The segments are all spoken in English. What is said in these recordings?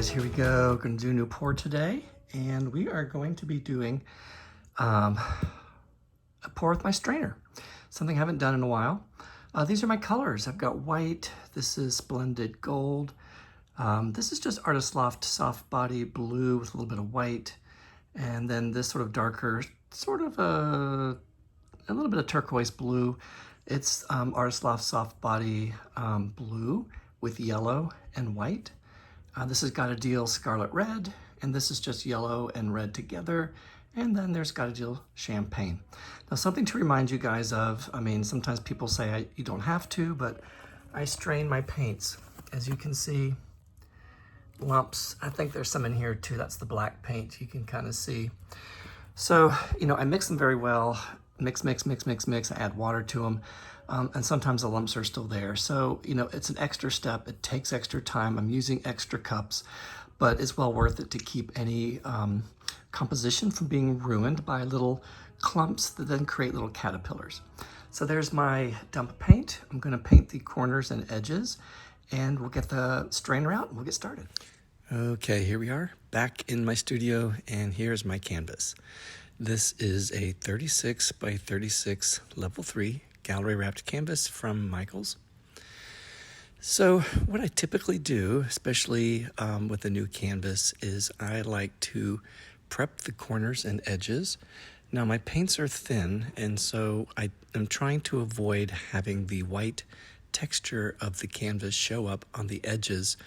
guys, here we go. Going to do a new pour today, and we are going to be doing a pour with my strainer. Something I haven't done in a while. These are my colors. I've got white. This is splendid gold. This is just Artist Loft soft body blue with a little bit of white, and then this sort of darker, sort of a little bit of turquoise blue. It's Artist Loft soft body blue with yellow and white. This is Gotideal Scarlet Red, and this is just yellow and red together. And then there's Gotideal Champagne. Now, something to remind you guys of, I mean, sometimes people say you don't have to, but I strain my paints. As you can see, lumps. I think there's some in here too. That's the black paint you can kind of see. So, you know, I mix them very well. Mix, mix, mix, mix, mix. I add water to them. And sometimes the lumps are still there. So, you know, it's an extra step. It takes extra time. I'm using extra cups, but it's well worth it to keep any composition from being ruined by little clumps that then create little caterpillars. So there's my dump paint. I'm going to paint the corners and edges, and we'll get the strainer out and we'll get started. Okay, here we are back in my studio, and here's my canvas. This is a 36 by 36 level 3 gallery wrapped canvas from Michaels. So what I typically do, especially with a new canvas, is I like to prep the corners and edges. Now my paints are thin, and so I am trying to avoid having the white texture of the canvas show up on the edges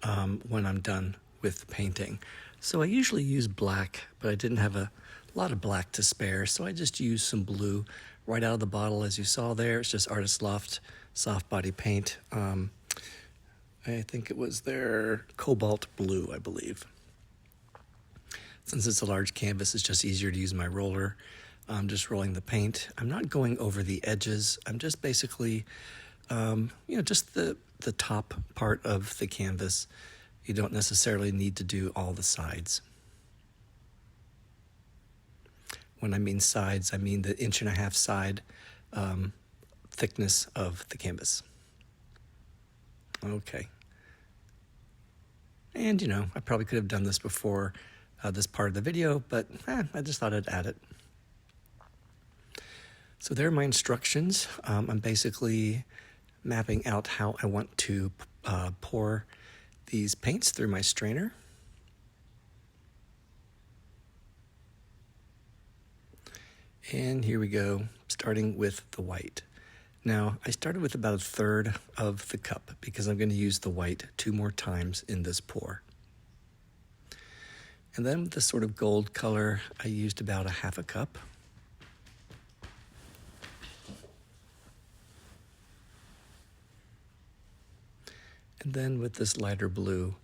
when I'm done with painting. So I usually use black, but I didn't have a lot of black to spare, so I just used some blue right out of the bottle. As you saw there, it's just Artist Loft soft body paint. I think it was their cobalt blue, I believe. Since it's a large canvas, it's just easier to use my roller. I'm just rolling the paint. I'm not going over the edges. I'm just basically, you know, just the top part of the canvas. You don't necessarily need to do all the sides. When I mean sides, I mean the 1.5 inch side thickness of the canvas. Okay. And, you know, I probably could have done this before this part of the video, but I just thought I'd add it. So there are my instructions. I'm basically mapping out how I want to pour these paints through my strainer. And here we go, starting with the white. Now, I started with about 1/3 of the cup because I'm going to use the white 2 more times in this pour. And then with this sort of gold color, I used about 1/2 cup. And then with this lighter blue,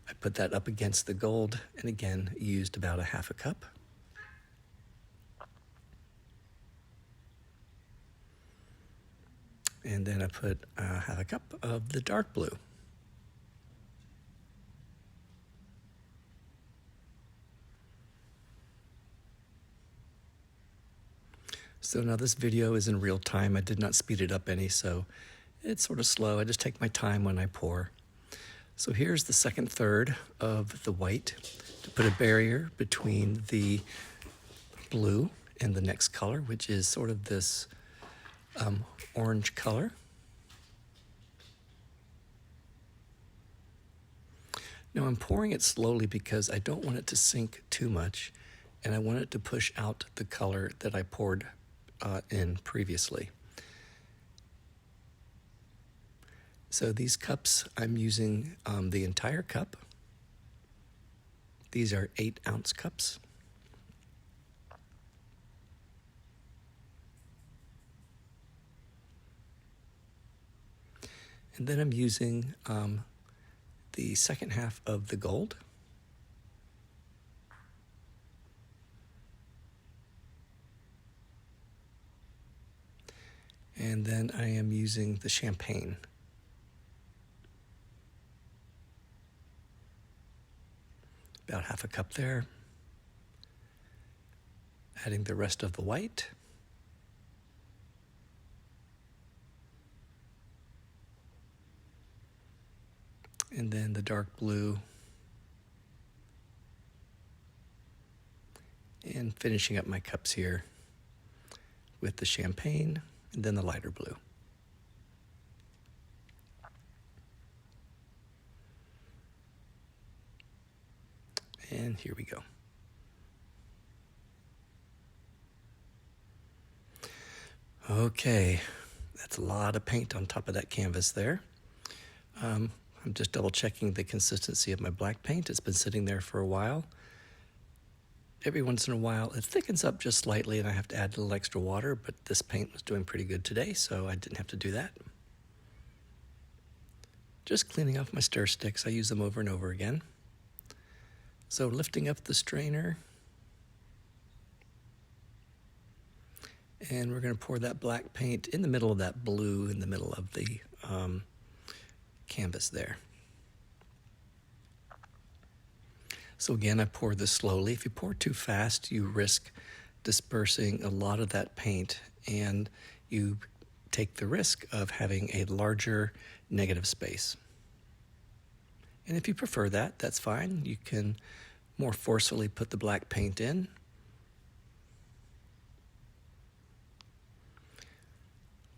I put that up against the gold and again used about 1/2 cup. And then I put 1/2 cup of the dark blue. So now this video is in real time. I did not speed it up any, so it's sort of slow. I just take my time when I pour. So here's the second third of the white to put a barrier between the blue and the next color, which is sort of this orange color. Now I'm pouring it slowly because I don't want it to sink too much, and I want it to push out the color that I poured in previously. So these cups, I'm using the entire cup. These are 8-ounce cups. And then I'm using the second half of the gold. And then I am using the champagne. About 1/2 cup there. Adding the rest of the white. And then the dark blue And finishing up my cups here with the champagne and then the lighter blue. And here we go. Okay, that's a lot of paint on top of that canvas there. I'm just double checking the consistency of my black paint. It's been sitting there for a while. Every once in a while it thickens up just slightly and I have to add a little extra water, but this paint was doing pretty good today, so I didn't have to do that. Just cleaning off my stir sticks. I use them over and over again. So lifting up the strainer, and we're going to pour that black paint in the middle of that blue, in the middle of the canvas there. So again, I pour this slowly. If you pour too fast, you risk dispersing a lot of that paint, and you take the risk of having a larger negative space. And if you prefer that, that's fine. You can more forcefully put the black paint in.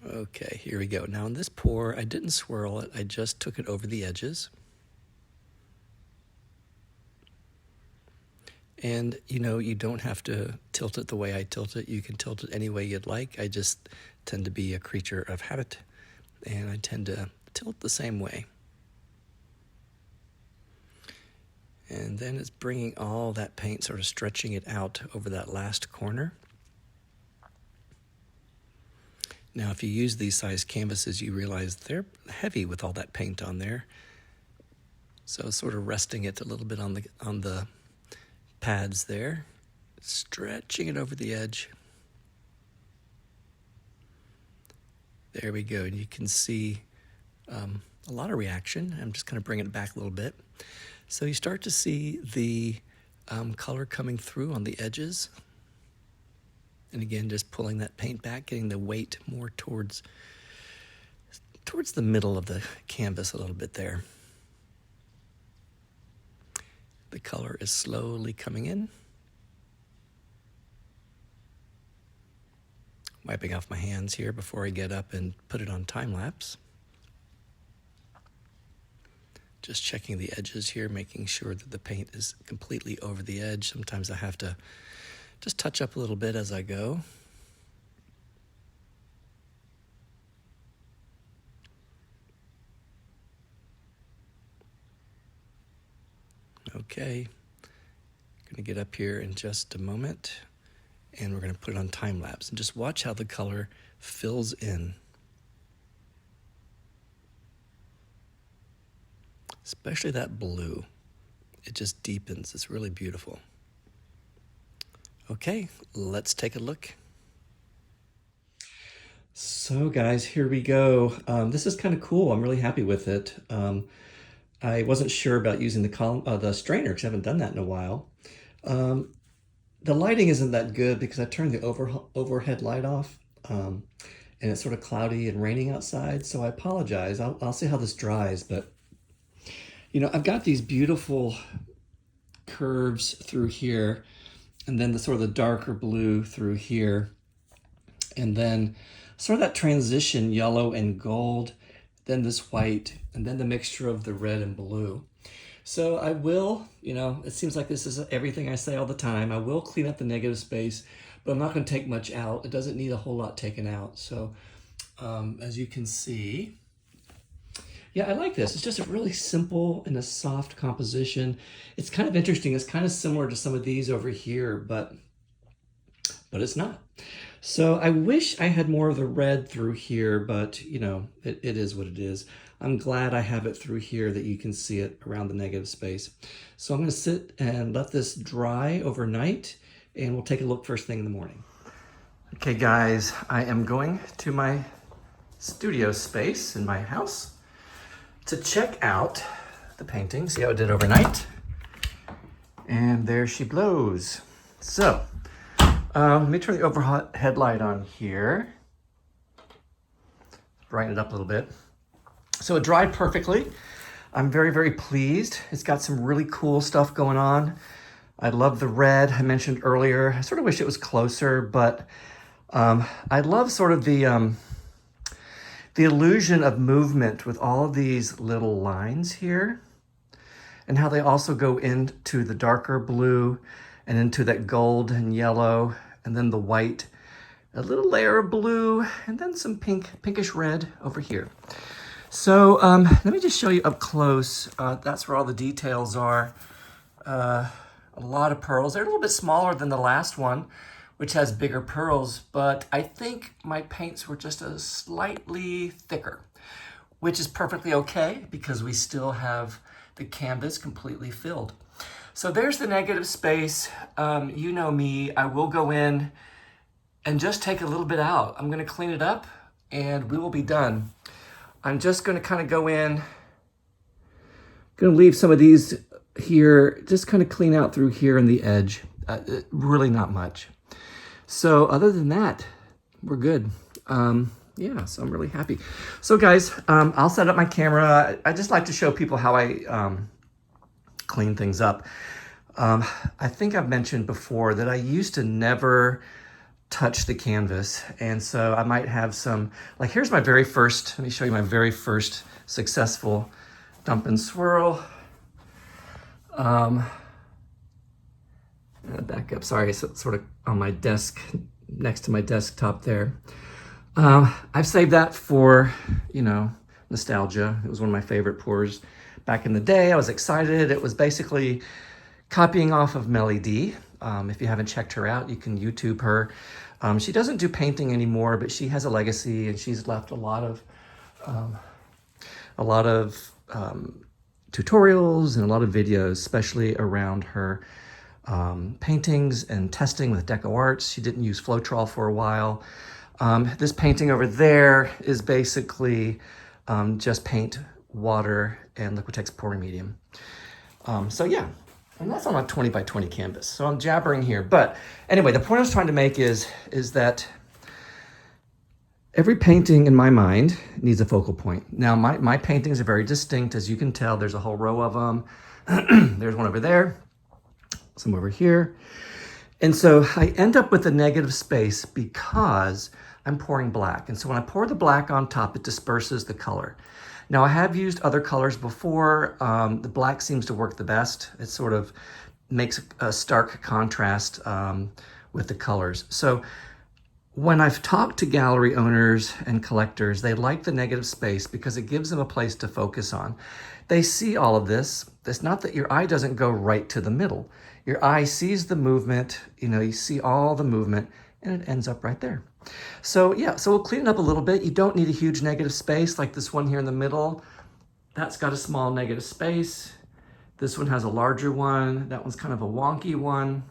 Okay, here we go. Now in this pour, I didn't swirl it, I just took it over the edges. And you know, you don't have to tilt it the way I tilt it. You can tilt it any way you'd like. I just tend to be a creature of habit, and I tend to tilt the same way. And then it's bringing all that paint, sort of stretching it out over that last corner. Now, if you use these size canvases, you realize they're heavy with all that paint on there. So sort of resting it a little bit on the pads there, stretching it over the edge. There we go. And you can see a lot of reaction. I'm just going to bring it back a little bit. So you start to see the color coming through on the edges. And again, just pulling that paint back, getting the weight more towards the middle of the canvas a little bit there. The color is slowly coming in. Wiping off my hands here before I get up and put it on time lapse. Just checking the edges here, making sure that the paint is completely over the edge. Sometimes I have to just touch up a little bit as I go. Okay, going to get up here in just a moment, and we're going to put it on time lapse and just watch how the color fills in. Especially that blue. It just deepens. It's really beautiful. Okay, let's take a look. So guys, here we go. This is kind of cool. I'm really happy with it. I wasn't sure about using the strainer because I haven't done that in a while. The lighting isn't that good because I turned the overhead light off, and it's sort of cloudy and raining outside, so I apologize. I'll see how this dries, but you know, I've got these beautiful curves through here, and then the sort of the darker blue through here, and then sort of that transition yellow and gold, then this white, and then the mixture of the red and blue. So I will, you know, it seems like this is everything I say all the time. I will clean up the negative space, but I'm not going to take much out. It doesn't need a whole lot taken out. So as you can see, yeah, I like this. It's just a really simple and a soft composition. It's kind of interesting. It's kind of similar to some of these over here, but it's not. So I wish I had more of the red through here, but you know, it is what it is. I'm glad I have it through here that you can see it around the negative space. So I'm going to sit and let this dry overnight, and we'll take a look first thing in the morning. Okay guys, I am going to my studio space in my house to check out the painting, see how it did overnight. And there she blows. So, let me turn the overhead light on here. Brighten it up a little bit. So it dried perfectly. I'm very, very pleased. It's got some really cool stuff going on. I love the red I mentioned earlier. I sort of wish it was closer, but I love sort of the illusion of movement with all of these little lines here, and how they also go into the darker blue and into that gold and yellow, and then the white, a little layer of blue, and then some pinkish red over here. So let me just show you up close. That's where all the details are. A lot of pearls. They're a little bit smaller than the last one, which has bigger pearls, but I think my paints were just a slightly thicker, which is perfectly okay because we still have the canvas completely filled. So there's the negative space. You know me, I will go in and just take a little bit out. I'm gonna clean it up and we will be done. I'm just gonna kind of go in, gonna leave some of these here, just kind of clean out through here in the edge. Really not much. So other than that, we're good. Yeah, so I'm really happy. So guys, I'll set up my camera. I just like to show people how I clean things up. I think I've mentioned before that I used to never touch the canvas. And so I might have some, like here's my very first, let me show you my very first successful dump and swirl. Back up, sorry, it's sort of on my desk, next to my desktop there. I've saved that for, you know, nostalgia. It was one of my favorite pours back in the day. I was excited. It was basically copying off of Melly D. If you haven't checked her out, you can YouTube her. She doesn't do painting anymore, but she has a legacy and she's left a lot of tutorials and a lot of videos, especially around her paintings and testing with Deco Arts. She didn't use Floetrol for a while. This painting over there is basically just paint, water, and Liquitex pouring medium. So yeah, and that's on a 20 by 20 canvas. So I'm jabbering here, but anyway, the point I was trying to make is that every painting in my mind needs a focal point. Now my paintings are very distinct, as you can tell. There's a whole row of them. There's one over there, some over here. And so I end up with a negative space because I'm pouring black. And so when I pour the black on top, it disperses the color. Now I have used other colors before. The black seems to work the best. It sort of makes a stark contrast with the colors. So when I've talked to gallery owners and collectors, they like the negative space because it gives them a place to focus on. They see all of this. It's not that your eye doesn't go right to the middle. Your eye sees the movement, you know, you see all the movement and it ends up right there. So yeah, so we'll clean it up a little bit. You don't need a huge negative space like this one here in the middle. That's got a small negative space. This one has a larger one. That one's kind of a wonky one.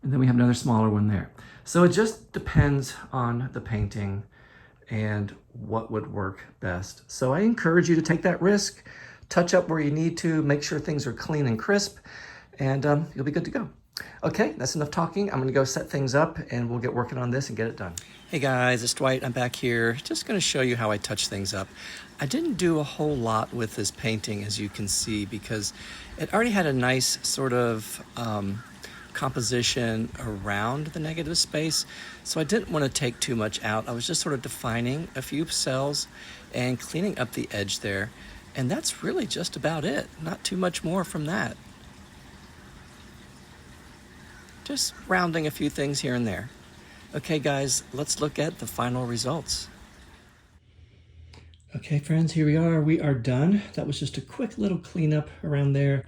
And then we have another smaller one there. So it just depends on the painting and what would work best. So I encourage you to take that risk, touch up where you need to, make sure things are clean and crisp, and you'll be good to go. Okay, that's enough talking. I'm gonna go set things up and we'll get working on this and get it done. Hey guys, it's Dwight, I'm back here. Just gonna show you how I touch things up. I didn't do a whole lot with this painting, as you can see, because it already had a nice sort of composition around the negative space. So I didn't want to take too much out. I was just sort of defining a few cells and cleaning up the edge there. And that's really just about it. Not too much more from that. Just rounding a few things here and there. Okay guys, let's look at the final results. Okay friends, here we are. We are done. That was just a quick little cleanup around there,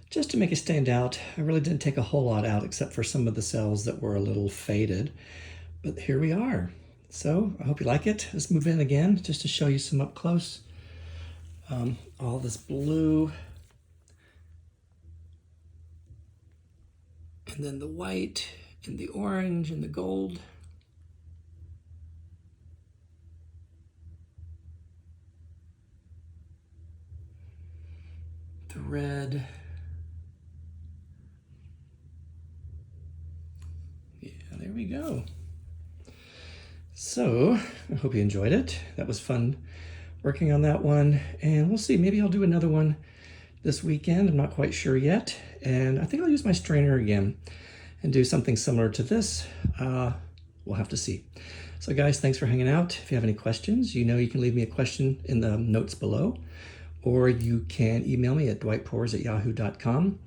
just to make it stand out. I really didn't take a whole lot out except for some of the cells that were a little faded. But here we are. So I hope you like it. Let's move in again just to show you some up close. All this blue. And then the white and the orange and the gold. The red. Yeah, there we go. So I hope you enjoyed it. That was fun working on that one. And we'll see, maybe I'll do another one this weekend. I'm not quite sure yet. And I think I'll use my strainer again and do something similar to this. We'll have to see. So guys, thanks for hanging out. If you have any questions, you know you can leave me a question in the notes below, or you can email me at dwightpours@yahoo.com,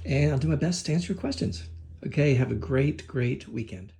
and I'll do my best to answer your questions. Okay, have a great, great weekend.